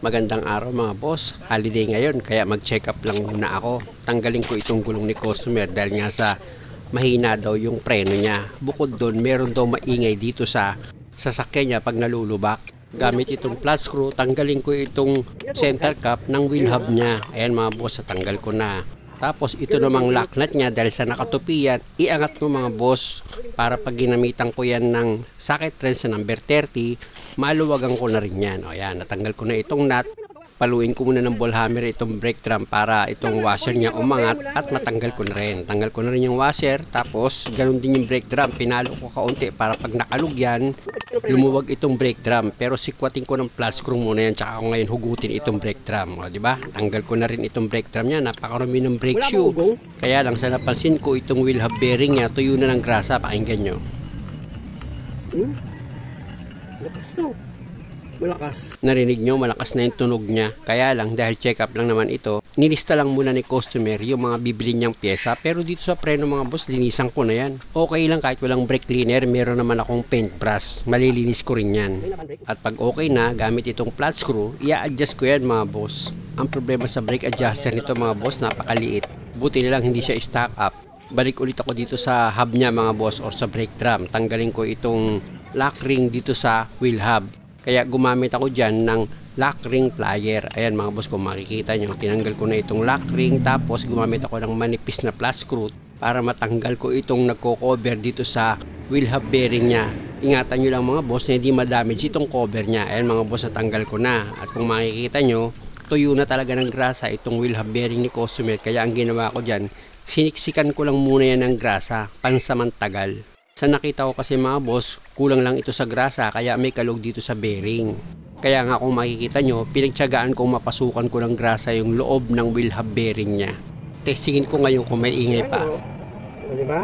Magandang araw mga boss. Holiday ngayon kaya mag-check up lang muna ako. Tanggalin ko itong gulong ni customer dahil nga sa mahina daw yung preno niya. Bukod doon, meron daw maingay dito sa sasakyan niya pag nalulubak. Gamit itong flat screw, tanggalin ko itong center cap ng wheel hub niya. Ayan mga boss, tanggal ko na. Tapos ito namang lock nut niya dahil sa nakatupi yan, iangat ko mga boss para pag ginamitan ko yan ng socket wrench sa number 30, maluwagan ko na rin yan. O yan, natanggal ko na itong nut. Paluin ko muna ng ball hammer itong brake drum para itong washer niya umangat at matanggal ko na rin. Tanggal ko na rin yung washer, tapos ganun din yung brake drum. Pinalo ko kaunti para pag nakalug yan, lumuwag itong brake drum. Pero sikwatin ko ng flat screw muna yan, tsaka ako ngayon hugutin itong brake drum. O, diba? Tanggal ko na rin itong brake drum niya. Napakarami ng brake shoe. Kaya lang sa napansin ko itong wheel hub bearing niya, tuyo na ng grasa. Pakinggan nyo. Lakas to. Malakas. Narinig nyo, malakas na yung tunog niya. Kaya lang, dahil check up lang naman ito, nilista lang muna ni customer yung mga bibili niyang pyesa. Pero dito sa preno mga boss, linisan ko na yan. Okay lang kahit walang brake cleaner, meron naman akong paintbrush. Malilinis ko rin yan. At pag okay na, gamit itong flat screw, i-adjust ko yan mga boss. Ang problema sa brake adjuster nito mga boss, napakaliit. Buti na lang hindi siya stack up. Balik ulit ako dito sa hub niya mga boss or sa brake drum. Tanggalin ko itong lock ring dito sa wheel hub. Kaya gumamit ako dyan ng lock ring plier. Ayan mga boss, kung makikita nyo, tinanggal ko na itong lock ring. Tapos gumamit ako ng manipis na flat screw para matanggal ko itong nagko-cover dito sa wheel hub bearing nya. Ingatan nyo lang mga boss na hindi ma-damage itong cover nya. Ayan mga boss, natanggal ko na. At kung makikita nyo, tuyo na talaga ng grasa itong wheel hub bearing ni customer. Kaya ang ginawa ko dyan, siniksikan ko lang muna yan ng grasa pansamantagal. Sa nakita ko kasi mga boss, kulang lang ito sa grasa kaya may kalog dito sa bearing. Kaya nga kung makikita nyo, pinagtyagaan kong mapasukan ko ng grasa yung loob ng wheel hub bearing nya. Testingin ko ngayon kung may ingay pa. Diba?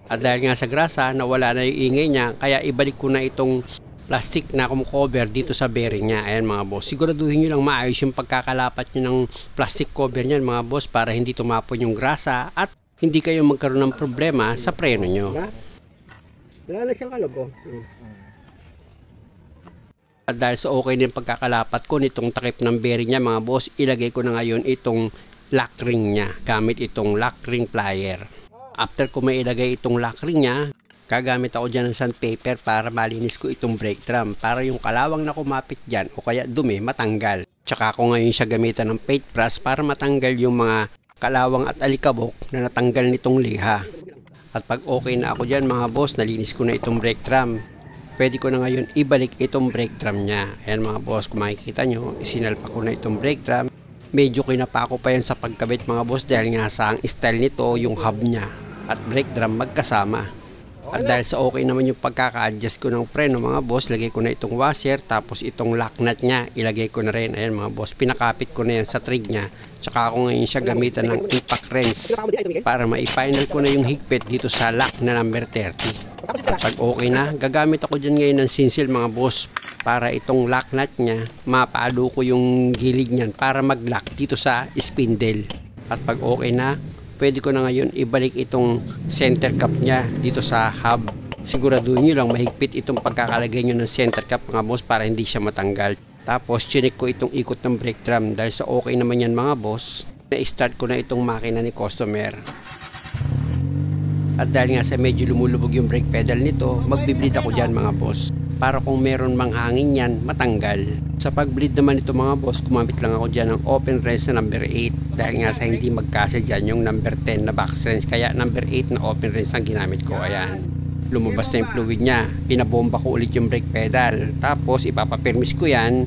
At dahil nga sa grasa, nawala na yung ingay niya, kaya ibalik ko na itong plastic na cover dito sa bearing niya. Ayan mga boss, siguraduhin nyo lang maayos yung pagkakalapat nyo ng plastic cover niyan mga boss para hindi tumapon yung grasa at hindi kayo magkaroon ng problema sa preno nyo. Wala na siyang kalog, oh. At dahil sa okay din pagkakalapat ko nitong takip ng bearing niya mga boss, ilagay ko na ngayon itong lock ring niya gamit itong lock ring plier. After ko may ilagay itong lock ring niya, gagamit ako dyan ng sandpaper para malinis ko itong brake drum para yung kalawang na kumapit dyan o kaya dumi matanggal. Tsaka ako ngayon siya gamitan ng paintbrush para matanggal yung mga kalawang at alikabok na natanggal nitong liha. At pag okay na ako dyan mga boss, nalinis ko na itong brake drum. Pwede ko na ngayon ibalik itong brake drum nya. Ayan mga boss, kung makikita nyo, isinalpa ko na itong brake drum. Medyo kinapako pa yan sa pagkabit mga boss dahil nga sa ang style nito yung hub nya at brake drum magkasama. At dahil sa okay naman yung pagkaka-adjust ko ng preno mga boss, lagay ko na itong washer, tapos itong lock nut nya ilagay ko na rin. Ayan mga boss, pinakapit ko na yan sa trig nya. Tsaka ako ngayon siya gamitan ng impact wrench para ma-final ko na yung higpit dito sa lock na number 30. At pag okay na, gagamit ako dyan ngayon ng sinsil mga boss para itong lock nut nya mapalo ko yung gilid nyan para mag-lock dito sa spindle. At pag okay na, pwede ko na ngayon ibalik itong center cap nya dito sa hub. Siguraduhin nyo lang mahigpit itong pagkakalagay nyo ng center cap mga boss para hindi siya matanggal. Tapos chinik ko itong ikot ng brake drum dahil sa okay naman yan mga boss. Na-start ko na itong makina ni customer. At dahil nga sa medyo lumulubog yung brake pedal nito, magbi-bleed ako dyan mga boss para kung meron mang hangin yan matanggal. Sa pag-bleed naman ito mga boss, gumamit lang ako dyan ng open wrench na number 8 dahil nga sa hindi magkasa dyan yung number 10 na box wrench, kaya number 8 na open wrench ang ginamit ko. Ayan, lumabas na yung fluid nya, pinabomba ko ulit yung brake pedal, tapos ipapapirmis ko yan,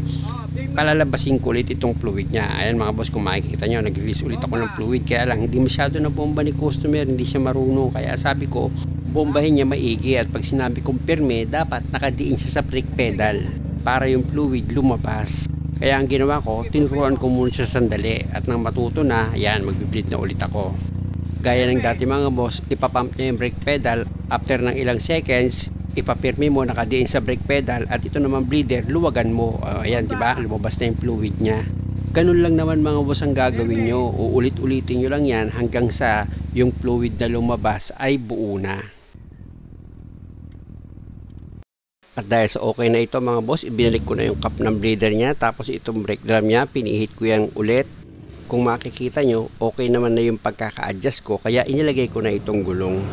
palalabasin ko ulit itong fluid nya. Ayan mga boss, kung makikita nyo, nag-release ulit ako ng fluid, kaya lang hindi masyado na bomba ni customer, hindi siya marunong, kaya sabi ko bombahin niya maigi at pag sinabi kong pirme, dapat nakadiin siya sa brake pedal para yung fluid lumabas. Kaya ang ginawa ko, tinuruan ko muna siya sandali at nang matuto na, ayan, magbi-bleed na ulit ako. Gaya ng dati mga boss, ipapump niya yung brake pedal, after ng ilang seconds, ipapirme mo nakadiin sa brake pedal at ito naman bleeder, luwagan mo. Ayan, diba? Lumabas na yung fluid niya. Ganun lang naman mga boss ang gagawin nyo. Uulit-ulitin nyo lang yan hanggang sa yung fluid na lumabas ay buo na. At At dahil sa okay na ito mga boss, ibinalik ko na yung cup ng bleeder niya. Tapos itong brake drum niya, pinihit ko yan ulit. Kung makikita nyo, okay naman na yung pagkaka-adjust ko. Kaya inilagay ko na itong gulong.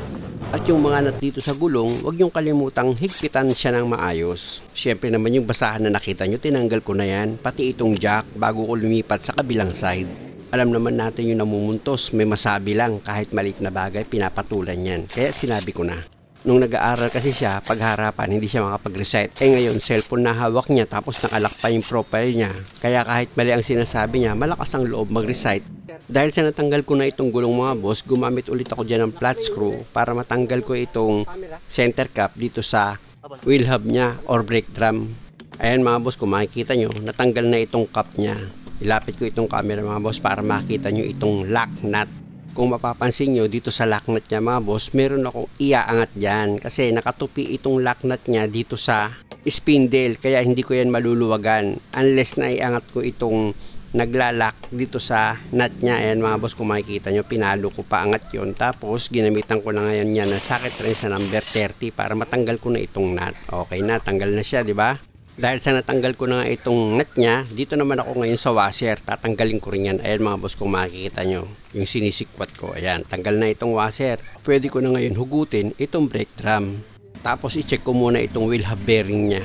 At yung mga nut dito sa gulong, huwag nyong kalimutang higpitan siya ng maayos. Siyempre naman yung basahan na nakita nyo, tinanggal ko na yan. Pati itong jack bago ko lumipat sa kabilang side. Alam naman natin yung namumuntos, may masabi lang kahit maliit na bagay, pinapatulan yan. Kaya sinabi ko na. Nung nag-aaral kasi siya, pagharapan, hindi siya makapag-reset. Ngayon, cellphone na hawak niya tapos nakalak pa yung profile niya. Kaya kahit mali ang sinasabi niya, malakas ang loob mag-recite. Dahil sa natanggal ko na itong gulong mga boss, gumamit ulit ako dyan ng flat screw para matanggal ko itong center cap dito sa wheel hub niya or brake drum. Ayan mga boss, kung makikita nyo, natanggal na itong cap niya. Ilapit ko itong camera mga boss para makita nyo itong lock nut. Kung mapapansin nyo, dito sa lock nut niya mga boss, meron akong iaangat dyan. Kasi nakatupi itong lock nut niya dito sa spindle. Kaya hindi ko yan maluluwagan. Unless na iangat ko itong naglalak dito sa nut niya. Ayan mga boss, kung makikita nyo, pinalo ko pa angat yon. Tapos ginamitan ko na ngayon yan ng socket wrench sa number 30 para matanggal ko na itong nut. Okay na, tanggal na siya, di ba? Dahil sa natanggal ko na nga itong nut niya, dito naman ako ngayon sa washer. Tatanggalin ko rin yan. Ayan mga boss, kung makikita nyo, yung sinisikwat ko. Ayan, tanggal na itong washer. Pwede ko na ngayon hugutin itong brake drum. Tapos i-check ko muna itong wheel hub bearing niya.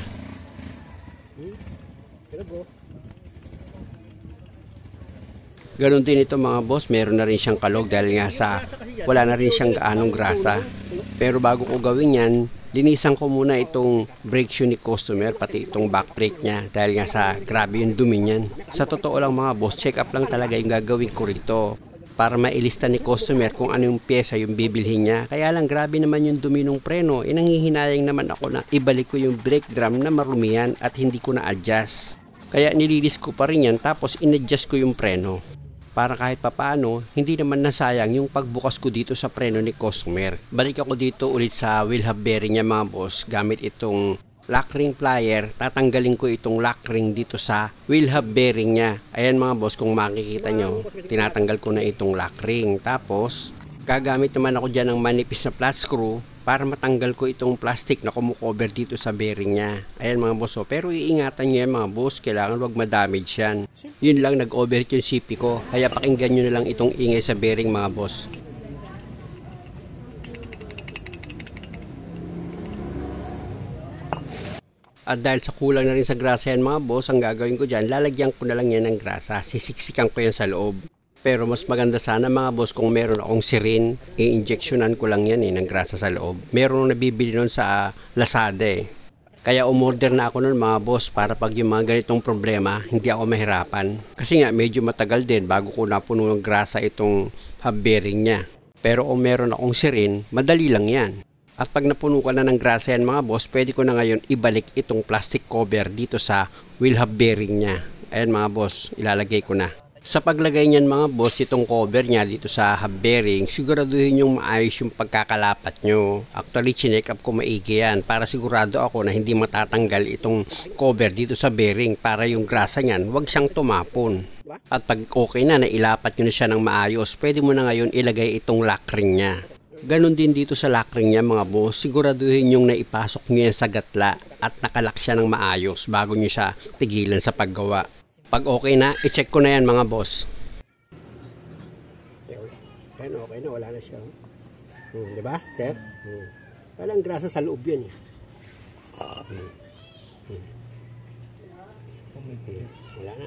Ganon din ito mga boss, meron na rin siyang kalog dahil nga sa wala na rin siyang gaanong grasa. Pero bago ko gawin yan, linisan ko muna itong brake shoe ni customer, pati itong back brake niya dahil nga sa grabe yung dumi niyan. Sa totoo lang mga boss, check up lang talaga yung gagawin ko rito para mailista ni customer kung ano yung pyesa yung bibilhin niya. Kaya lang grabe naman yung dumi ng preno, nangihinayang naman ako na ibalik ko yung brake drum na marumihan at hindi ko na-adjust. Kaya nililis ko pa rin yan tapos in-adjust ko yung preno. Para kahit papaano, hindi naman nasayang yung pagbukas ko dito sa preno ni customer. Balik ako dito ulit sa wheel hub bearing niya mga boss, gamit itong lock ring plier. Tatanggalin ko itong lock ring dito sa wheel hub bearing niya. Ayan mga boss, kung makikita nyo, tinatanggal ko na itong lock ring. Tapos, gagamit naman ako dyan ng manipis na flat screw para matanggal ko itong plastic na kumukover dito sa bearing niya. Ayan mga boss, pero iingatan nyo yan mga boss, kailangan wag ma-damage yan. Yun lang, nag-overheat yung CP ko, kaya pakinggan nyo na lang itong ingay sa bearing mga boss. At dahil sa kulang na rin sa grasa yan mga boss, ang gagawin ko dyan, lalagyan ko na lang yan ng grasa, sisiksikan ko yan sa loob. Pero mas maganda sana mga boss kung meron akong sirin, i-injectionan ko lang yan ng grasa sa loob. Meron nabibili nun sa Lazada Kaya umorder na ako nun mga boss para pag yung mga ganitong problema, hindi ako mahirapan. Kasi nga medyo matagal din bago ko napuno ng grasa itong hub bearing niya. Pero kung meron akong sirin, madali lang yan. At pag napuno ka na ng grasa yan mga boss, pwede ko na ngayon ibalik itong plastic cover dito sa wheel hub bearing niya. Ayan mga boss, ilalagay ko na. Sa paglagay niyan mga boss, itong cover niya dito sa hub bearing, siguraduhin yung maayos yung pagkakalapat nyo. Actually, chinek up ko maigi yan para sigurado ako na hindi matatanggal itong cover dito sa bearing para yung grasa niyan, wag siyang tumapon. At pag okay na, nailapat nyo na siya ng maayos, pwede mo na ngayon ilagay itong lock ring niya. Ganon din dito sa lock ring niya mga boss, siguraduhin yung naipasok nyo yan sa gatla at nakalak siya ng maayos bago nyo siya tigilan sa paggawa. Pag okay na, i-check ko na yan mga boss. Ayan, okay na, wala na siya. Diba, sir? Walang grasa sa loob yan. Wala na.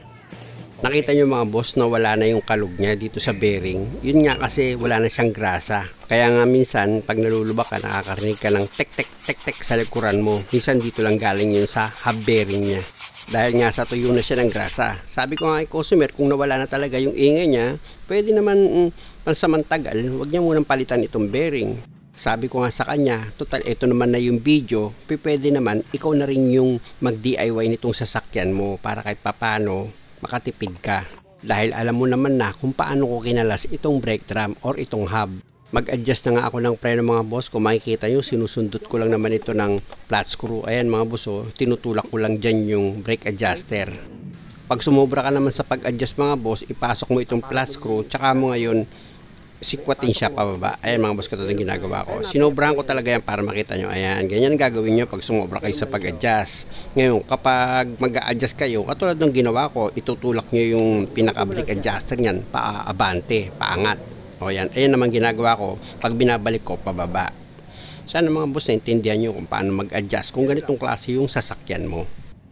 Nakita nyo mga boss na wala na yung kalog niya dito sa bearing. Yun nga kasi wala na siyang grasa. Kaya nga minsan pag nalulubak ka, nakakarinig ka ng tek tek tek tek sa likuran mo. Minsan dito lang galing yun sa hub bearing niya. Dahil nga sa tuyo na siya ng grasa. Sabi ko nga kay customer, kung nawala na talaga yung ingay niya, pwede naman pansamantagal, huwag niya munang palitan itong bearing. Sabi ko nga sa kanya, total ito naman na yung video, pwede naman ikaw na rin yung mag-DIY nitong sasakyan mo para kahit papano makatipid ka. Dahil alam mo naman na kung paano ko kinalas itong brake drum or itong hub. Mag-adjust na nga ako ng preno mga boss. Kung makikita nyo, sinusundot ko lang naman ito ng flat screw. Ayan mga boss, tinutulak ko lang dyan yung brake adjuster. Pag sumobra ka naman sa pag-adjust mga boss, ipasok mo itong flat screw, tsaka mo ngayon sikwatin siya pababa. Ayan mga boss, katulad ng ginagawa ko. Sinobrahan ko talaga yan para makita nyo. Ayan, ganyan ang gagawin nyo pag sumobra kayo sa pag-adjust. Ngayon, kapag mag-a-adjust kayo, katulad ng ginawa ko, itutulak nyo yung pinaka-brake adjuster nyan, paabante, paangat. O yan, ayan naman ginagawa ko, pag binabalik ko, pababa. Sana mga boss, naintindihan nyo kung paano mag-adjust kung ganitong klase yung sasakyan mo.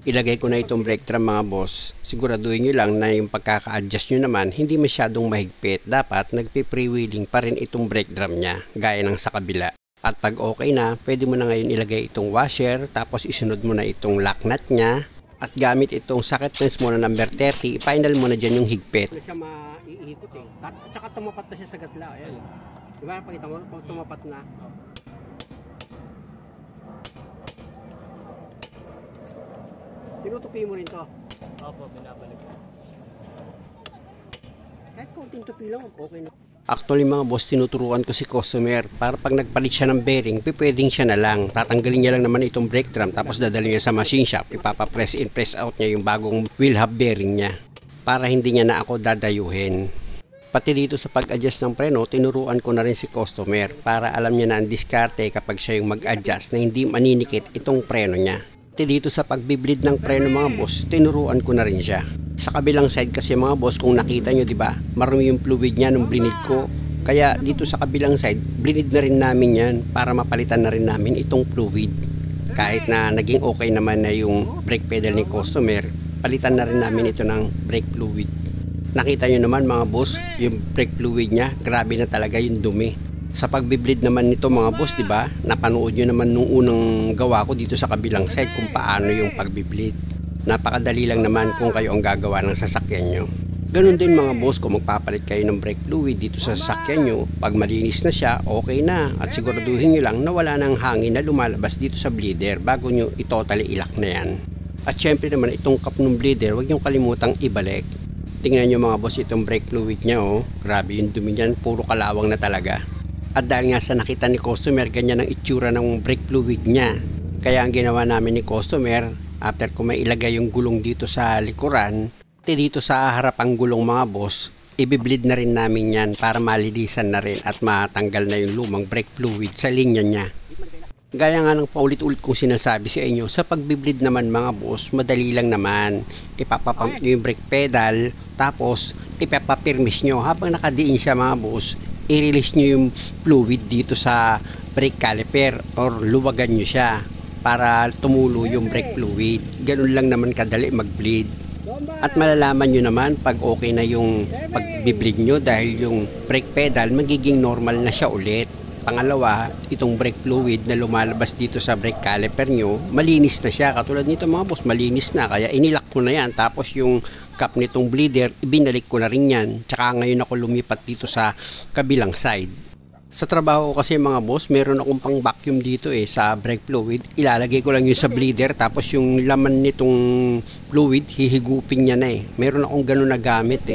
Ilagay ko na itong brake drum mga boss. Siguraduhin nyo lang na yung pagkaka-adjust nyo naman hindi masyadong mahigpit. Dapat nagpi-freewheeling pa rin itong brake drum nya gaya ng sa kabila. At pag okay na, pwede mo na ngayon ilagay itong washer, tapos isunod mo na itong lock nut nya. At gamit itong socket length mo na number 30, final mo na dyan yung higpit. Siya maiikot eh. At saka tumapat na siya sa gatla. Ayan. Diba? Pakita mo, tumapat na. Tinutupi mo rin to. Opo, binabalik ko. Kahit konting tupi lang, okay na. Actually mga boss, tinuturuan ko si customer para pag nagpalit siya ng bearing, pwedeng siya na lang. Tatanggalin niya lang naman itong brake drum, tapos dadalhin niya sa machine shop. Ipapa-press in, press out niya yung bagong wheel hub bearing niya para hindi niya na ako dadayuhin. Pati dito sa pag-adjust ng preno, tinuruan ko na rin si customer para alam niya na ang diskarte kapag siya yung mag-adjust na hindi maninikit itong preno niya. Dito sa pagbiblid ng preno mga boss, tinuruan ko na rin siya. Sa kabilang side kasi mga boss, kung nakita nyo, di ba, marumi yung fluid niya nung blinid ko. Kaya dito sa kabilang side, blinid na rin namin yan para mapalitan na rin namin itong fluid. Kahit na naging okay naman na yung brake pedal ni customer, palitan na rin namin ito ng brake fluid. Nakita nyo naman mga boss, yung brake fluid niya, grabe na talaga yung dumi. Sa pagbiblid naman nito mga boss, di ba? Napanood nyo naman nung unang gawa ko dito sa kabilang side kung paano yung pagbiblid. Napakadali lang naman kung kayo ang gagawa ng sasakyan nyo. Ganun din mga boss, kung magpapalit kayo ng brake fluid dito sa sasakyan nyo, pag malinis na siya, okay na. At siguraduhin nyo lang na wala ng hangin na lumalabas dito sa bleeder bago nyo i-totally ilak na yan. At syempre naman itong cup ng bleeder, huwag nyo kalimutang ibalik. Tingnan nyo mga boss itong brake fluid nya, oh. Grabe yung dumi niyan, puro kalawang na talaga. At dahil nga sa nakita ni customer, ganyan ang itsura ng brake fluid niya. Kaya ang ginawa namin ni customer, after ko may ilagay yung gulong dito sa likuran, dito sa harapang gulong mga boss, ibiblid na rin namin yan para malilisan na rin at matanggal na yung lumang brake fluid sa linya niya. Gaya nga ng paulit-ulit kong sinasabi sa inyo, sa pagbiblid naman mga boss, madali lang naman. Ipapapump nyo yung brake pedal, tapos ipapapirmis nyo. Habang nakadiin siya mga boss, i-release nyo yung fluid dito sa brake caliper or luwagan nyo siya para tumulo yung brake fluid. Ganun lang naman kadali mag-bleed. At malalaman nyo naman pag okay na yung pag-bleed nyo dahil yung brake pedal magiging normal na siya ulit. Pangalawa, itong brake fluid na lumalabas dito sa brake caliper nyo, malinis na siya. Katulad nito mga boss, malinis na. Kaya inilak ko na yan. Tapos yung cap nitong bleeder, ibinalik ko na rin yan. Tsaka ngayon ako lumipat dito sa kabilang side. Sa trabaho ko kasi mga boss, meron akong pang vacuum dito sa brake fluid. Ilalagay ko lang yun sa bleeder. Tapos yung laman nitong fluid, hihigupin niya na Meron akong ganun na gamit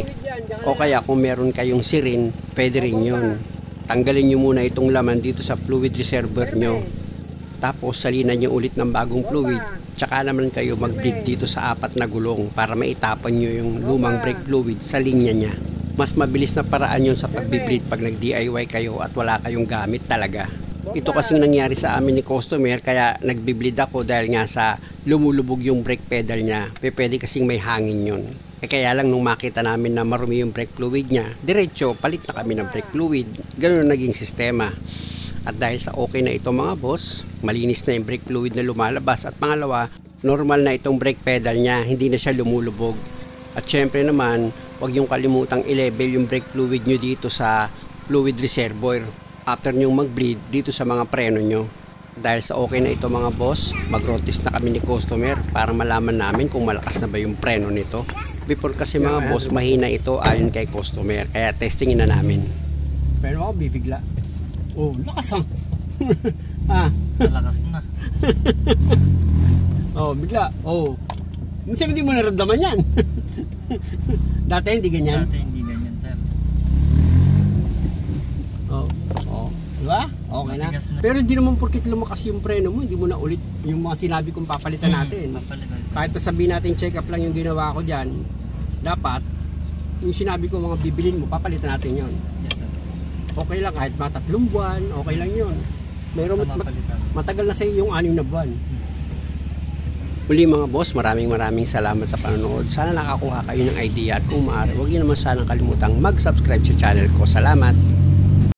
O kaya kung meron kayong sirin, pwede rin yun. Tanggalin nyo muna itong laman dito sa fluid reservoir nyo. Tapos salinan nyo ulit ng bagong fluid. Tsaka naman kayo mag-bleed dito sa 4 na gulong para maitapan nyo yung lumang brake fluid sa linya nya. Mas mabilis na paraan yun sa pag-bleed pag nag-DIY kayo at wala kayong gamit talaga. Ito kasing nangyari sa amin ni customer, kaya nagbi-bleed ako dahil nga sa lumulubog yung brake pedal nya. Pwede kasing may hangin yun. Kaya lang nung makita namin na marumi yung brake fluid niya, diretso palit na kami ng brake fluid. Ganun naging sistema. At dahil sa okay na ito mga boss, malinis na yung brake fluid na lumalabas. At pangalawa, normal na itong brake pedal niya, hindi na siya lumulubog. At syempre naman, huwag yung kalimutang i-level yung brake fluid nyo dito sa fluid reservoir after nyong mag-bleed dito sa mga preno nyo. Dahil sa okay na ito mga boss, mag-road test na kami ni customer para malaman namin kung malakas na ba yung preno nito. Before kasi mga boss, mahina ito ayon kay customer, kaya testingin na namin. Pero ako bibigla. Oh, lakas Malakas na. Oh, bigla. Oh. Minsan hindi mo naramdaman yan. Dati hindi ganyan. Dati hindi ganyan, sir. Oh. Oh. Diba? Okay na. Matigas na. Pero hindi naman porkit lumakas yung preno mo, hindi mo na ulit yung mga sinabi kong papalitan natin. Papalitan. Kahit sabihin natin check up lang yung ginawa ko dyan, dapat yung sinabi ko mga bibilin mo, papalitan natin yon. Yes, sir. okay lang kahit mga 3 buwan, okay lang yun. Meron matagal na sa iyo yung 6 na buwan. Muli mga boss, maraming salamat sa panonood. Sana nakakuha kayo ng idea at kung maaari, huwag niyo naman sanang kalimutang mag-subscribe sa channel ko. Salamat!